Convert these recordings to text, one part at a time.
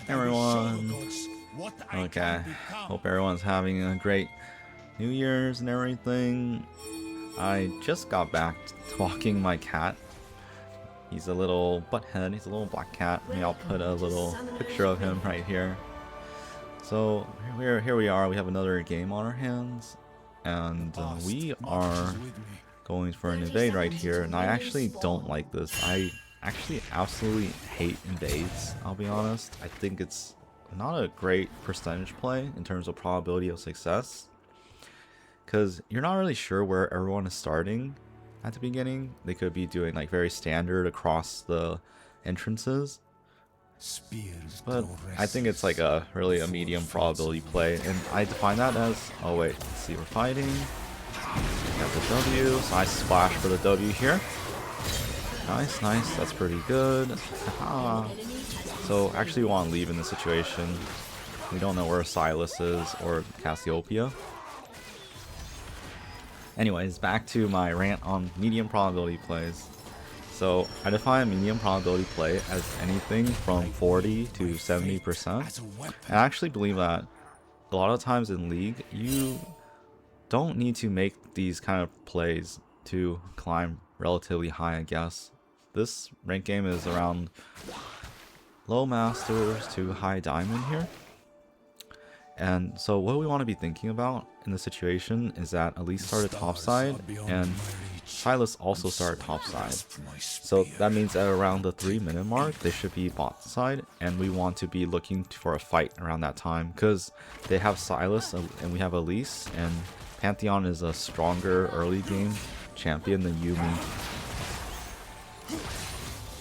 Hey everyone. Okay, hope everyone's having a great New Year's and everything. I just got back to walking my cat. He's a little butthead, he's a little black cat. Maybe I'll put a little picture of him right here. So here we are, we have another game on our hands. And we are going for an invade right here. And I actually don't like this. I actually absolutely hate invades, I'll be honest. I think it's not a great percentage play in terms of probability of success, because you're not really sure where everyone is starting at the beginning. They could be doing like very standard across the entrances, but I think it's like a really a medium probability play, and I define that as, oh wait, let's see, we're fighting, got the W, so I splash for the W here. Nice, that's pretty good. Haha. So actually we want to leave in this situation. We don't know where Sylas is or Cassiopeia. Anyways, back to my rant on medium probability plays. So I define medium probability play as anything from 40 to 70%. And I actually believe that a lot of times in League, you don't need to make these kind of plays to climb relatively high, I guess. This rank game is around low masters to high diamond here. And so what we want to be thinking about in this situation is that Elise started topside and Sylas also started topside. So that means at around the 3-minute mark they should be bot side, and we want to be looking for a fight around that time because they have Sylas and we have Elise, and Pantheon is a stronger early game champion than Yuumi.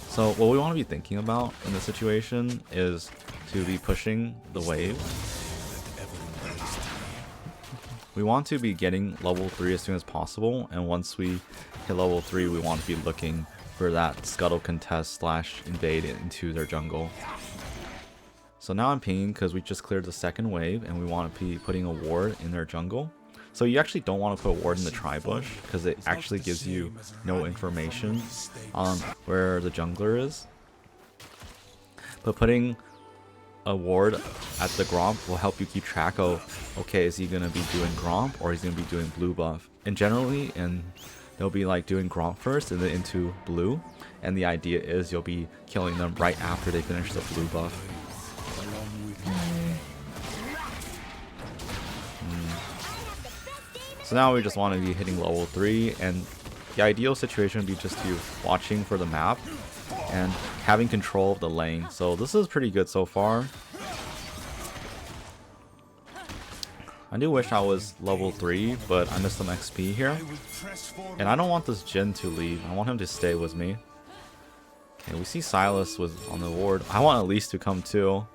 So what we want to be thinking about in this situation is to be pushing the wave. We want to be getting level 3 as soon as possible, and once we hit level 3 we want to be looking for that scuttle contest / invade into their jungle. So now I'm pinging because we just cleared the second wave and we want to be putting a ward in their jungle. So you actually don't want to put a ward in the tri-bush because it actually gives you no information on where the jungler is. But putting a ward at the Gromp will help you keep track of, okay, is he going to be doing Gromp or is he going to be doing blue buff? And generally, they'll be like doing Gromp first and then into blue. And the idea is you'll be killing them right after they finish the blue buff. So now we just want to be hitting level 3, and the ideal situation would be just you watching for the map and having control of the lane. So this is pretty good so far. I do wish I was level 3, but I missed some XP here. And I don't want this Jhin to leave. I want him to stay with me. Okay, we see Sylas was on the ward. I want Elise to come too.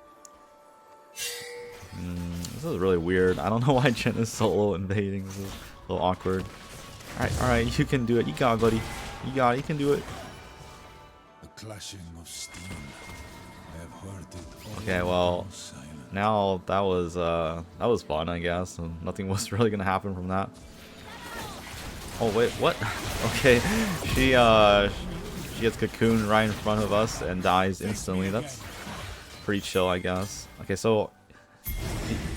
This is really weird. I don't know why Jhin is solo invading. This is a little awkward. Alright, you can do it. You got it, buddy. You got it. You can do it. Okay, well, now that was fun, I guess. And nothing was really gonna happen from that. Oh wait, what? Okay, she gets cocooned right in front of us and dies instantly. That's pretty chill, I guess. Okay, so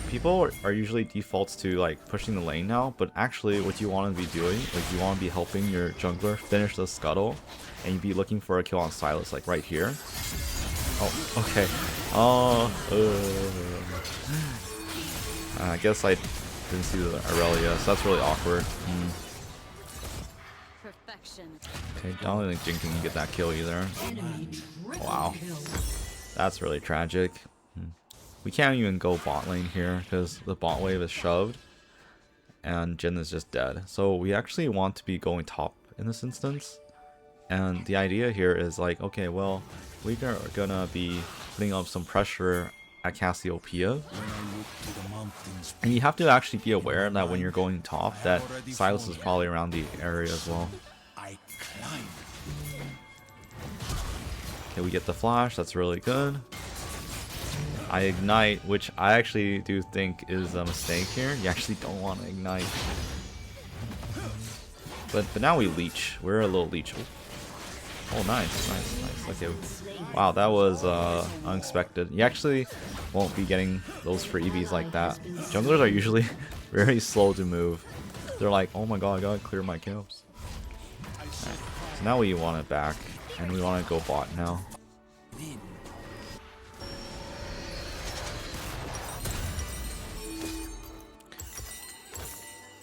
people are usually defaults to like pushing the lane now, but actually what you want to be doing, like you want to be helping your jungler finish the scuttle, and you'd be looking for a kill on Sylas, like right here. Oh, okay. Oh, I guess I didn't see the Aurelia, so that's really awkward. Okay, I don't think Jhin can get that kill either. Wow, that's really tragic. We can't even go bot lane here because the bot wave is shoved and Jhin is just dead. So we actually want to be going top in this instance. And the idea here is like, okay, well, we are gonna be putting up some pressure at Cassiopeia. And you have to actually be aware that when you're going top, that Sylas is probably around the area as well. Okay, we get the flash, that's really good. I ignite, which I actually do think is a mistake here. You actually don't want to ignite. But now we leech. We're a little leech. Oh, nice. Okay, wow, that was unexpected. You actually won't be getting those freebies like that. Junglers are usually very slow to move. They're like, oh my god, I gotta clear my camps. Right. So now we want it back, and we want to go bot now.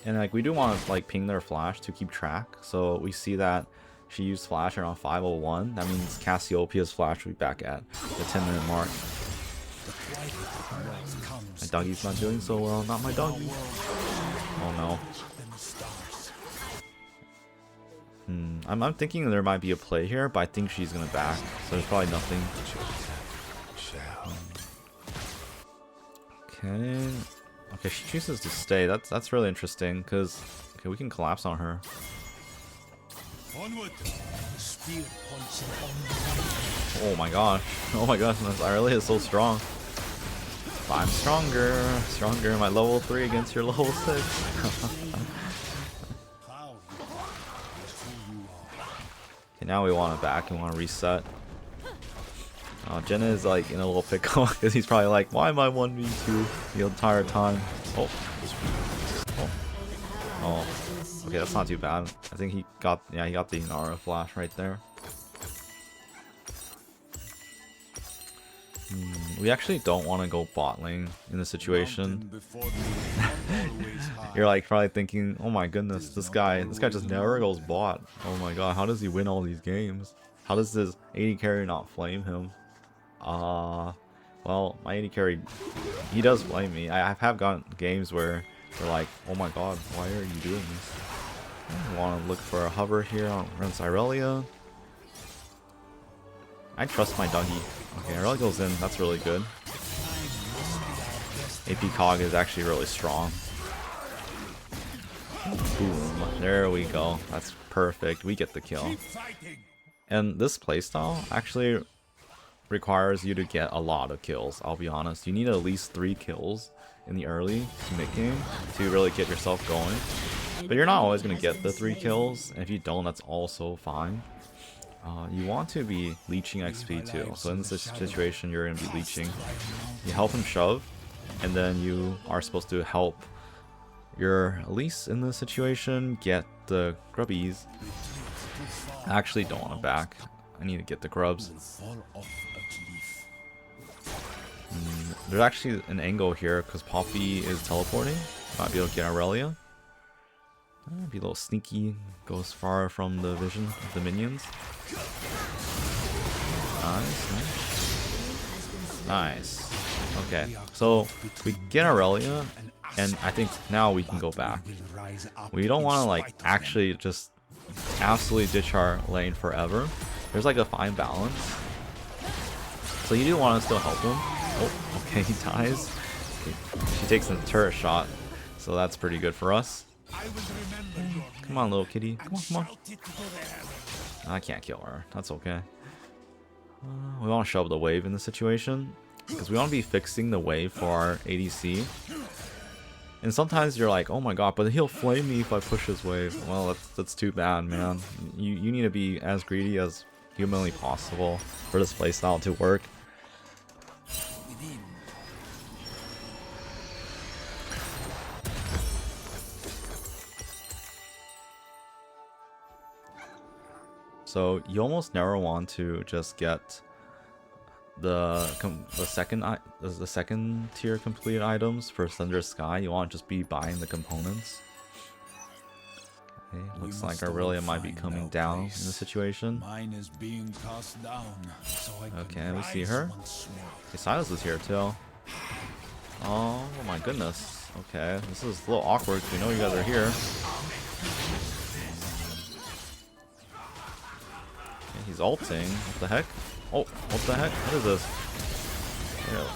And like we do want to like ping their flash to keep track. So we see that she used flash around 5:01. That means Cassiopeia's flash will be back at the 10-minute mark. My doggy's not doing so well. Not my doggy. Oh no. I'm thinking there might be a play here, but I think she's gonna back. So there's probably nothing. Okay. Okay, she chooses to stay. That's really interesting because okay, we can collapse on her. Oh my gosh! Oh my gosh! Irelia is so strong. But I'm stronger. My level 3 against your level 6. Okay, now we want it back and want to reset. Jenna is like in a little pickle because he's probably like, why am I 1v2 the entire time? Oh. Okay, that's not too bad. I think he got the Inara flash right there. We actually don't want to go bot lane in this situation. You're like probably thinking, oh my goodness, this guy just never goes bot. Oh my god, how does he win all these games? How does this AD carry not flame him? Well, my AD carry, he does blame me. I have gotten games where they're like, oh my god, why are you doing this? I want to look for a hover here on Irelia. I trust my doggy. Okay, Irelia goes in, that's really good. AP Cog is actually really strong. Boom, there we go. That's perfect, we get the kill. And this playstyle actually requires you to get a lot of kills, I'll be honest. You need at least 3 kills in the early to mid-game to really get yourself going. But you're not always going to get the 3 kills, and if you don't, that's also fine. You want to be leeching XP too, so in this situation you're going to be leeching. You help him shove, and then you are supposed to help your Elise in this situation get the grubbies. I actually don't want to back. I need to get the grubs. There's actually an angle here because Poppy is teleporting. Might be able to get Irelia. Be a little sneaky. Goes far from the vision of the minions. Nice. Okay, so we get Irelia, and I think now we can go back. We don't want to like actually just absolutely ditch our lane forever. There's like a fine balance. So you do want to still help him. Oh, okay, he dies. She takes the turret shot, so that's pretty good for us. Come on, little kitty. Come on. I can't kill her. That's okay. We want to shove the wave in this situation because we want to be fixing the wave for our ADC. And sometimes you're like, oh my god, but he'll flame me if I push his wave. Well, that's too bad, man. You need to be as greedy as humanly possible for this playstyle to work. So you almost never want to just get the second tier complete items for Thunder Sky. You want to just be buying the components. Okay, looks like Irelia might be coming down in this situation. Mine is being cast down, so okay, we see her. Okay, Silas is here too. Oh my goodness. Okay, this is a little awkward because we know you guys are here. Okay, he's ulting. What the heck? Oh, what the heck? What is this?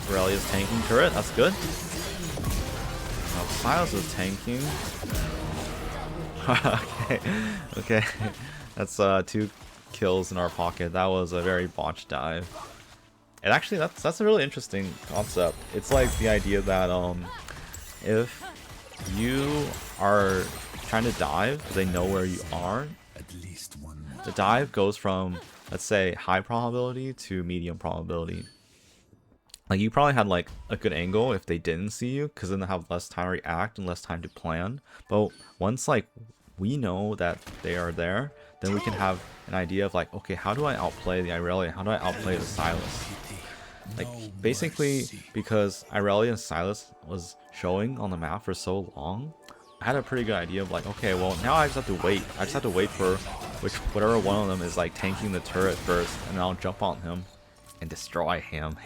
Irelia's tanking turret. That's good. Now Silas is tanking. okay. That's 2 kills in our pocket. That was a very botched dive. And actually, that's a really interesting concept. It's like the idea that if you are trying to dive, they know where you are. The dive goes from let's say high probability to medium probability. Like you probably had like a good angle if they didn't see you, because then they have less time to react and less time to plan. But once like we know that they are there, then we can have an idea of like, okay, how do I outplay the Irelia? How do I outplay the Sylas? Like basically because Irelia and Sylas was showing on the map for so long, I had a pretty good idea of like, okay, well now I just have to wait. I just have to wait for whatever one of them is like tanking the turret first, and I'll jump on him and destroy him.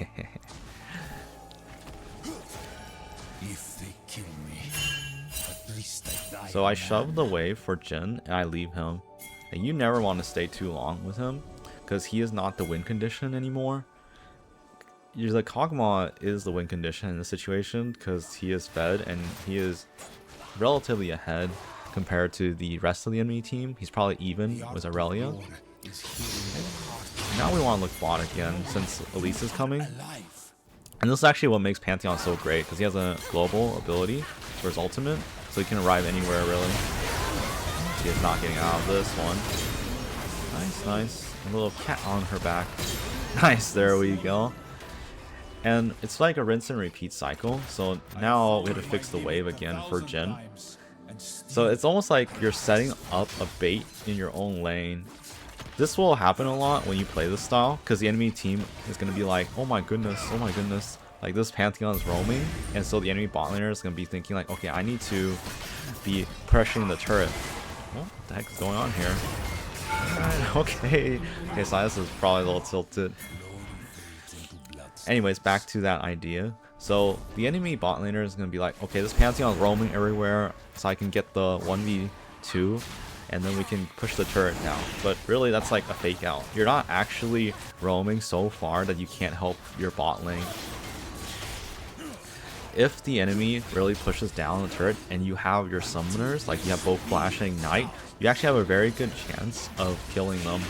If they kill me, at least I die. So I shove the wave for Jhin and I leave him. And you never want to stay too long with him, because he is not the win condition anymore. You're like, Kog'Maw is the win condition in this situation because he is fed and he is relatively ahead compared to the rest of the enemy team. He's probably even with Irelia. Now we want to look bot again since Elise is coming. And this is actually what makes Pantheon so great, because he has a global ability for his ultimate, so he can arrive anywhere really. He is not getting out of this one. Nice, nice. A little cat on her back. Nice, there we go. And it's like a rinse and repeat cycle. So now we have to fix the wave again for Jhin. So it's almost like you're setting up a bait in your own lane. This will happen a lot when you play this style, because the enemy team is going to be like, oh my goodness, like this Pantheon is roaming, and so the enemy bot laner is going to be thinking like, okay, I need to be pressuring the turret. What the heck is going on here? Alright, okay, Sylas is probably a little tilted. Anyways, back to that idea. So the enemy bot laner is going to be like, okay, this Pantheon is roaming everywhere, so I can get the 1v2, and then we can push the turret down. But really, that's like a fake out. You're not actually roaming so far that you can't help your bot lane. If the enemy really pushes down the turret and you have your summoners, like you have both Flash and Ignite, you actually have a very good chance of killing them.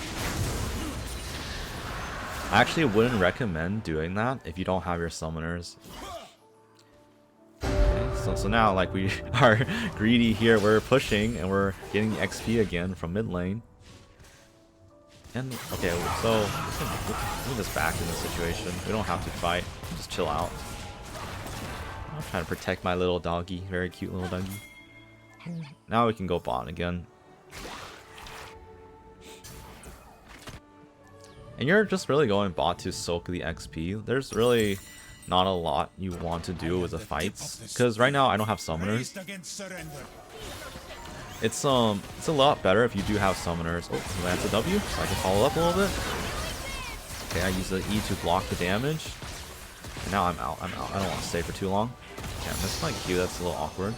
I actually wouldn't recommend doing that if you don't have your summoners. Okay, so now like we are greedy here, we're pushing and we're getting the XP again from mid lane. And okay, so we're just back in this situation. We don't have to fight, just chill out. I'm trying to protect my little doggy, very cute little doggy. Now we can go bot again. And you're just really going bot to soak the XP. There's really not a lot you want to do with the fights, because right now I don't have summoners. It's a lot better if you do have summoners. Oh, that's a W, so I can follow up a little bit. Okay, I use the E to block the damage. And now I'm out. I don't want to stay for too long. Yeah, that's my Q. That's a little awkward.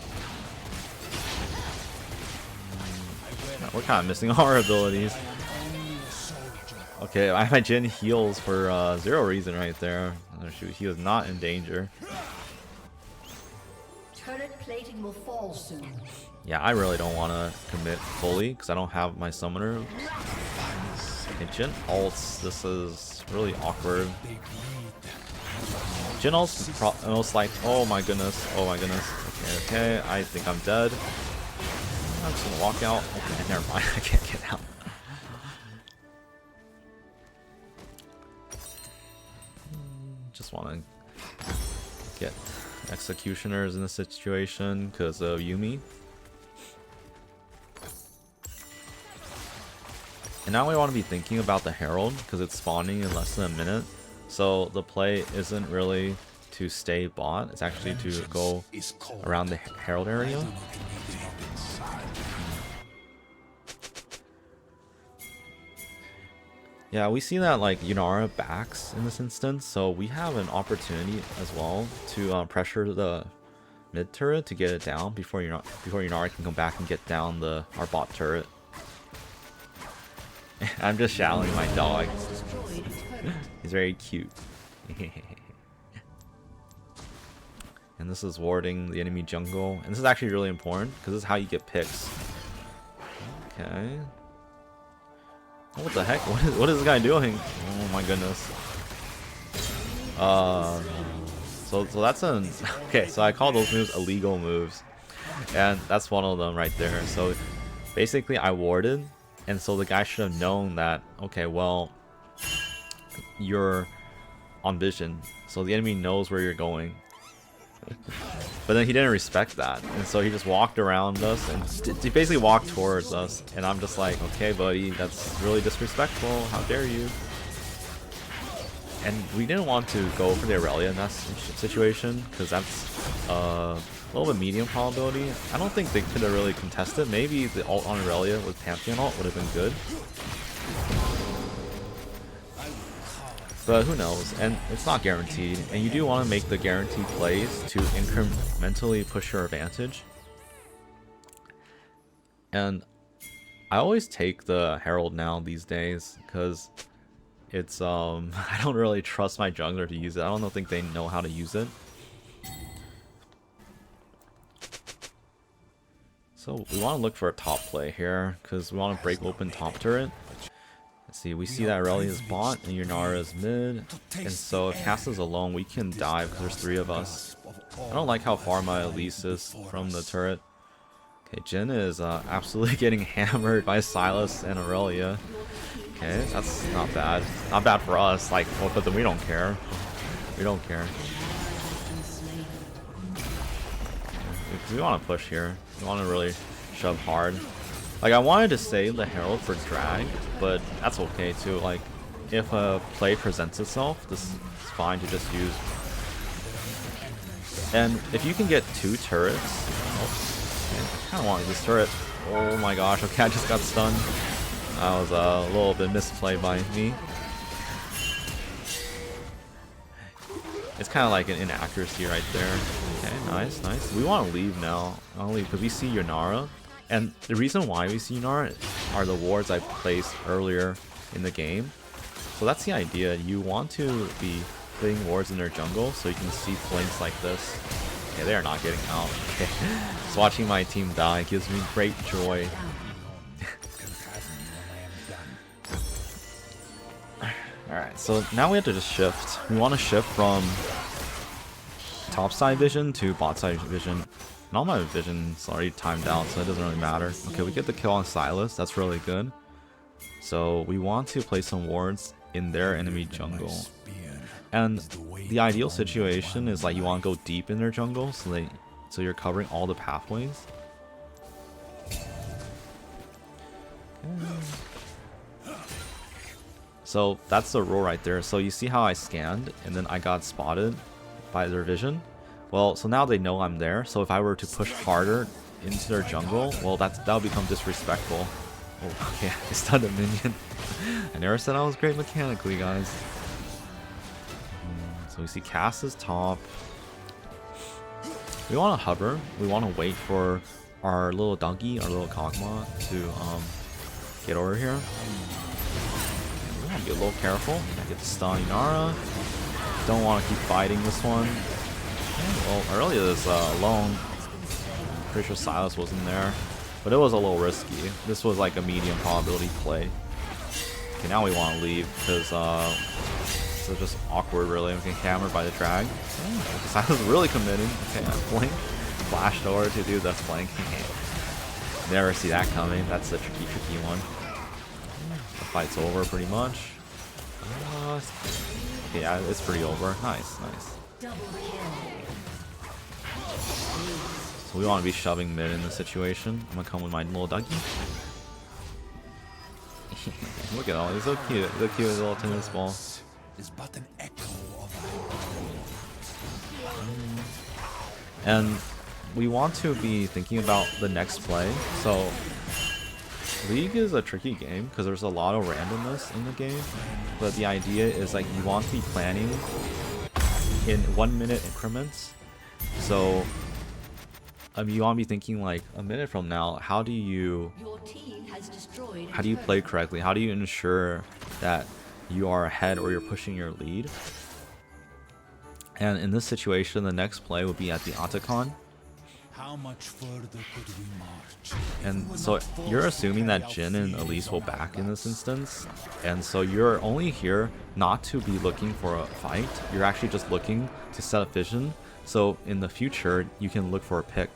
We're kind of missing all our abilities. Okay, my Jhin heals for zero reason right there. Oh, shoot, he was not in danger. Turret plating will fall soon. Yeah, I really don't want to commit fully because I don't have my summoner. Okay, Jhin ults. This is really awkward. Jhin ults most like, oh my goodness, oh my goodness. Okay, I think I'm dead. I'm just gonna walk out. Okay, never mind, I can't get out. Just want to get executioners in this situation because of Yuumi. And now we want to be thinking about the Herald because it's spawning in less than a minute. So the play isn't really to stay bot, it's actually to go around the Herald area. Yeah, we see that like Yunara backs in this instance, so we have an opportunity as well to pressure the mid turret to get it down before Yunara can come back and get down our bot turret. I'm just shouting my dog. He's very cute. And this is warding the enemy jungle, and this is actually really important because this is how you get picks. Okay. What the heck? What is this guy doing? Oh my goodness. So that's an okay. So I call those moves illegal moves, and that's one of them right there. So basically, I warded, and so the guy should have known that. Okay, well, you're on vision, so the enemy knows where you're going. But then he didn't respect that, and so he just walked around us and he basically walked towards us, and I'm just like, okay buddy, that's really disrespectful, how dare you. And we didn't want to go for the Aurelia in that situation, because that's a little bit medium probability. I don't think they could have really contested. Maybe the ult on Aurelia with Pantheon ult would have been good, but who knows, and it's not guaranteed, and you do want to make the guaranteed plays to incrementally push your advantage. And I always take the Herald now these days, because it's I don't really trust my jungler to use it. I don't think they know how to use it. So we want to look for a top play here, because we want to break open top turret. Let's see, we see that Aurelia is bot and Yunara is mid, and so if Cass is alone, we can dive because there's 3 of us. I don't like how far my Elise is from the turret. Okay, Jhin is absolutely getting hammered by Sylas and Aurelia. Okay, that's not bad. Not bad for us, like, well, but then we don't care. We don't care. We want to push here. We want to really shove hard. Like, I wanted to save the Herald for drag, but that's okay too. Like, if a play presents itself, this is fine to just use. And if you can get 2 turrets, I kind of want this turret. Oh my gosh, okay, I just got stunned. That was a little bit misplayed by me. It's kind of like an inaccuracy right there. Okay, nice, nice. We want to leave now, only because we see Yunara. And the reason why we see Yunara are the wards I placed earlier in the game. So that's the idea. You want to be putting wards in their jungle so you can see flanks like this. Okay, they are not getting out. Okay. Just watching my team die gives me great joy. Alright, so now we have to just shift. We want to shift from top side vision to bot side vision. And all my vision's already timed out, so it doesn't really matter. Okay, we get the kill on Sylas. That's really good. So we want to place some wards in their enemy jungle. And the ideal situation is like you want to go deep in their jungle, so you're covering all the pathways. Okay. So that's the rule right there. So you see how I scanned and then I got spotted by their vision? Well, so now they know I'm there, so if I were to push harder into their jungle, well, that'll become disrespectful. Oh, okay, I stunned a minion. I never said I was great mechanically, guys. So we see Cass is top. We want to hover. We want to wait for our little donkey, our little Kog'Maw to get over here. We want to be a little careful. I get the stun Yunara. Don't want to keep fighting this one. Well, Aurelia is alone. Pretty sure Sylas wasn't there, but it was a little risky. This was like a medium probability play. Okay, now we want to leave because it's just awkward, really. We get hammered by the drag. Okay, Sylas really committing. Okay, I blink, flashed over to do the flank. Never see that coming. That's a tricky one. The fight's over pretty much. Yeah, it's pretty over. Nice, nice. So we want to be shoving mid in this situation. I'm gonna come with my little doggy. Look at all, he's so cute. So cute with a little tennis ball. And we want to be thinking about the next play. So League is a tricky game because there's a lot of randomness in the game. But the idea is like you want to be planning in 1 minute increments. So you want to be thinking like a minute from now, how do you play correctly? How do you ensure that you are ahead or you're pushing your lead? And in this situation, the next play would be at the Otacon. How much further could we march? And so you're assuming that Jhin and Elise will back in this instance, and so you're only here not to be looking for a fight. You're actually just looking to set up vision, so in the future you can look for a pick.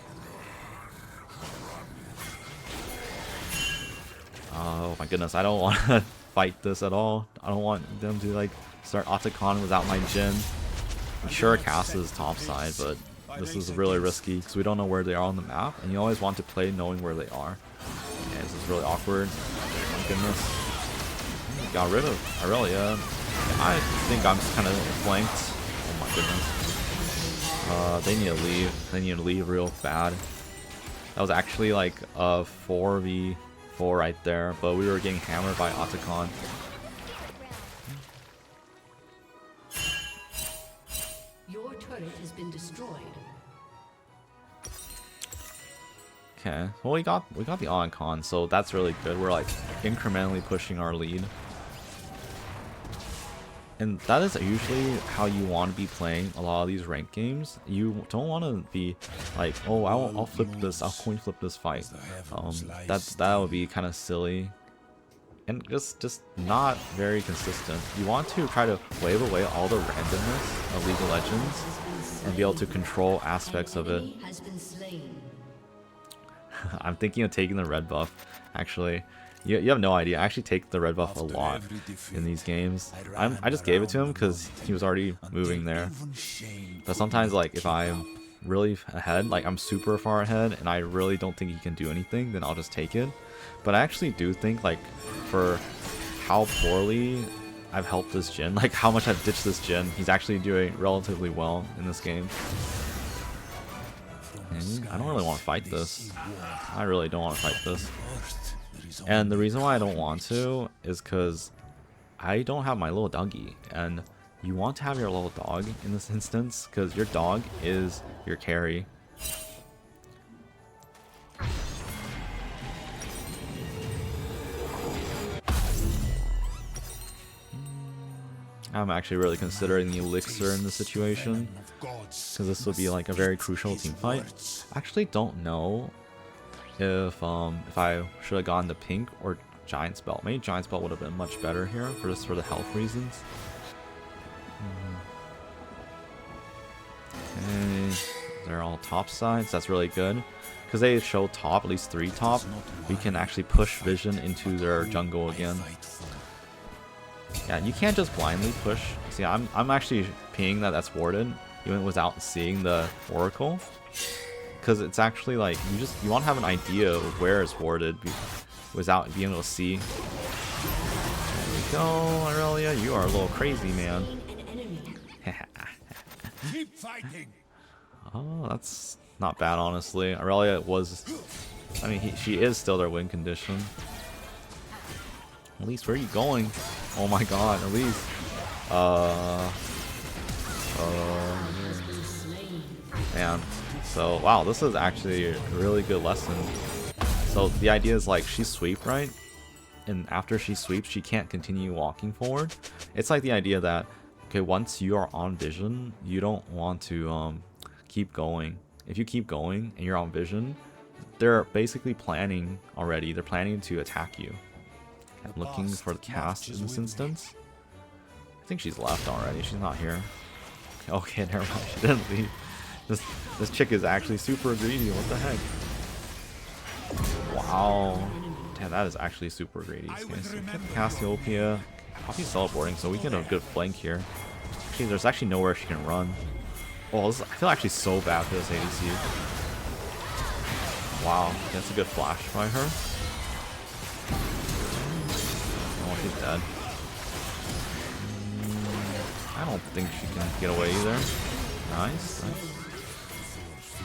Oh my goodness, I don't want to fight this at all. I don't want them to like start Otacon without my Jhin. I'm sure Cass is top side, but this is really risky because we don't know where they are on the map, and you always want to play knowing where they are. And this is really awkward. Oh my goodness. Got rid of Irelia. I think I'm kind of flanked. Oh my goodness. They need to leave. They need to leave real bad. That was actually like a 4v4 right there, but we were getting hammered by Otacon. Your turret has been destroyed. Okay, well we got the Otacon, so that's really good. We're like incrementally pushing our lead. And that is usually how you want to be playing a lot of these ranked games. You don't want to be like, oh, I'll flip this, I'll coin flip this fight. That would be kind of silly, and just not very consistent. You want to try to wave away all the randomness of League of Legends and be able to control aspects of it. I'm thinking of taking the red buff, actually. You have no idea. I actually take the red buff a lot in these games. I just gave it to him because he was already moving there. But sometimes, like, if I'm really ahead, like I'm super far ahead, and I really don't think he can do anything, then I'll just take it. But I actually do think, like, for how poorly I've helped this Jhin, like how much I've ditched this Jhin, he's actually doing relatively well in this game. And I don't really want to fight this. I really don't want to fight this. And the reason why I don't want to is because I don't have my little doggy, and you want to have your little dog in this instance because your dog is your carry. I'm actually really considering the elixir in this situation because this would be like a very crucial team fight. I actually don't know if I should have gone to pink or Giant's Belt. Maybe Giant's Belt would have been much better here for just for the health reasons. Okay, they're all top sides. That's really good because they show top, at least 3 top. We can actually push Vision into their jungle again. Yeah, you can't just blindly push. See, I'm actually pinging that's warded even without seeing the Oracle. Because it's actually like you want to have an idea of where it's warded without being able to see. There we go, Irelia. You are a little crazy, man. Keep fighting. Oh, that's not bad, honestly. Irelia was, I mean, she is still their win condition. Elise, where are you going? Oh my God, Elise. Man. So, wow, this is actually a really good lesson. So the idea is like she sweep, right? And after she sweeps, she can't continue walking forward. It's like the idea that, okay, once you are on Vision, you don't want to keep going. If you keep going and you're on Vision, they're basically planning already. They're planning to attack you. I'm looking for the cast in this instance. I think she's left already. She's not here. Okay, never mind. She didn't leave. This chick is actually super greedy. What the heck? Wow. Damn, that is actually super greedy. Okay, so get the Cassiopeia. I'll be teleporting, so we get a good flank here. Actually, there's actually nowhere she can run. Oh, I feel actually so bad for this ADC. Wow, that's a good flash by her. Oh, she's dead. I don't think she can get away either. Nice, nice.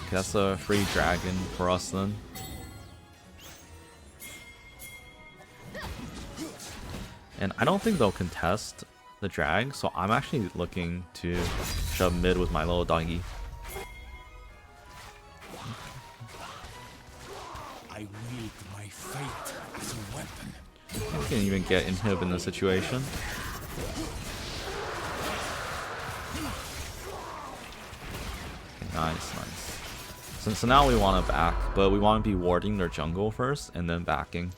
Okay, that's a free dragon for us then. And I don't think they'll contest the drag, so I'm actually looking to shove mid with my little doggy. I wield my fate as a weapon. We can even get inhib in this situation. Okay, nice, nice. So now we want to back, but we want to be warding their jungle first and then backing.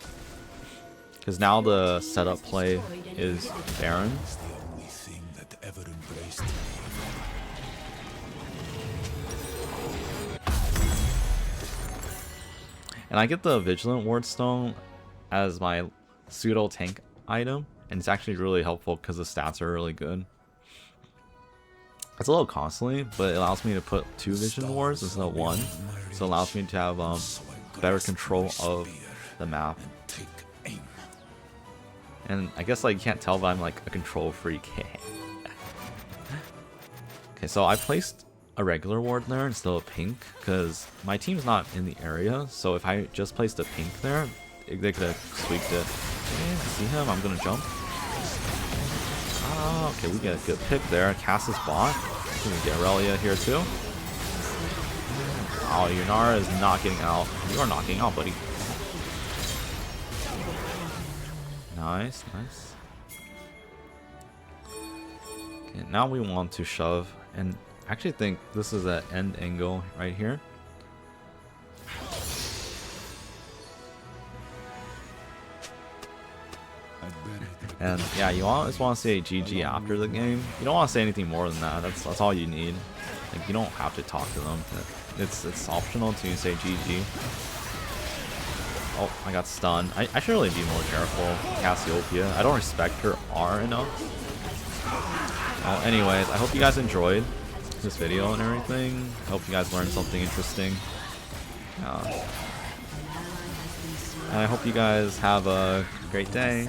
Because now the setup play is Baron. It's the only thing that ever embraced me. And I get the Vigilant Ward Stone as my pseudo tank item. and it's actually really helpful because the stats are really good. It's a little costly, but it allows me to put 2 Vision Wards instead of 1, so it allows me to have better control of the map. And I guess like you can't tell, but I'm like a control freak. Okay, so I placed a regular ward there instead of pink because my team's not in the area. So if I just placed a pink there, they could have squeaked it. Okay, I see him. I'm gonna jump. Oh, okay, we get a good pick there. Cass's bot. We can get Aurelia here too. Oh, Yunara is not getting out. You are knocking out, buddy. Nice, nice. Okay, now we want to shove, and I actually think this is an end angle right here. And yeah, you always want to say GG after the game. You don't want to say anything more than that. That's all you need. Like, you don't have to talk to them. It's optional to say GG. Oh, I got stunned. I should really be more careful. Cassiopeia. I don't respect her R enough. Well, anyways, I hope you guys enjoyed this video and everything. I hope you guys learned something interesting. And I hope you guys have a great day.